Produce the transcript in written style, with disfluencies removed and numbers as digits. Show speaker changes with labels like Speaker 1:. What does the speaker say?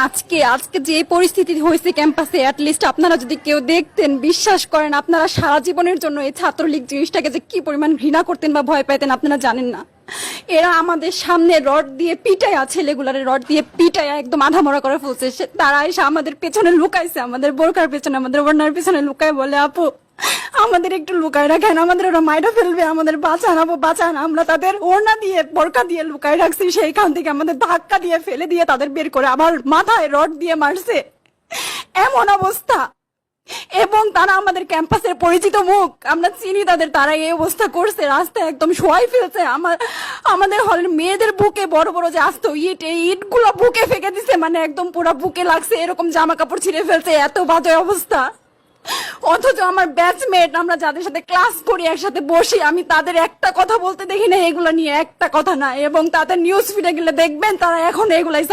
Speaker 1: আজকে আজকে যে পরিস্থিতি হয়েছে ক্যাম্পাসে, অ্যাটলিস্ট আপনারা যদি কেউ দেখতেন, বিশ্বাস করেন আপনারা সারা জীবনের জন্য এই ছাত্রলীগ জিনিসটাকে যে কি পরিমাণ ঘৃণা করতেন বা ভয় পাইতেন আপনারা জানেন না। এরা আমাদের সামনে রড দিয়ে পিটায়া, ছেলেগুলারে রড দিয়ে পিটায়া একদম আধামরা করে ফেলছে। তারা এসে আমাদের পেছনে লুকাইছে, আমাদের বোরকার পেছনে, আমাদের ওড়নার পেছনে লুকায় বলে, আপু আমাদের একটু লুকায় রাখেন, আমাদের ওরা মাইরা ফেলবে, আমাদের বাঁচান আপু বাঁচান। আমরা তাদের ওড়না দিয়ে বোরকা দিয়ে লুকায় রাখছি, সেইখান থেকে আমাদের ধাক্কা দিয়ে ফেলে দিয়ে তাদের বের করে আবার মাথায় রড দিয়ে মারছে, এমন অবস্থা। এবং তারা আমাদের ক্যাম্পাসের পরিচিত মুখ, আমরা চিনি তাদের, তারা এই অবস্থা করছে, রাস্তায় একদম শোয়াই ফেলছে। আমাদের হলের মেয়েদের বুকে বড় বড় যে আসতো ইট, এই ইট গুলো বুকে ফেঁকে দিছে, মানে একদম পুরো বুকে লাগছে, এরকম জামা কাপড় ছিঁড়ে ফেলছে, এত বাজে অবস্থা। অথচ আমার ব্যাচমেট, আমরা যাদের সাথে ক্লাস করি, একসাথে বসি, আমি তাদের একটা কথা বলতে দেখি না এগুলো নিয়ে, একটা কথা না। এবং তাদের নিউজ ফিডে গেলে দেখবেন তারা এখন এগুলাই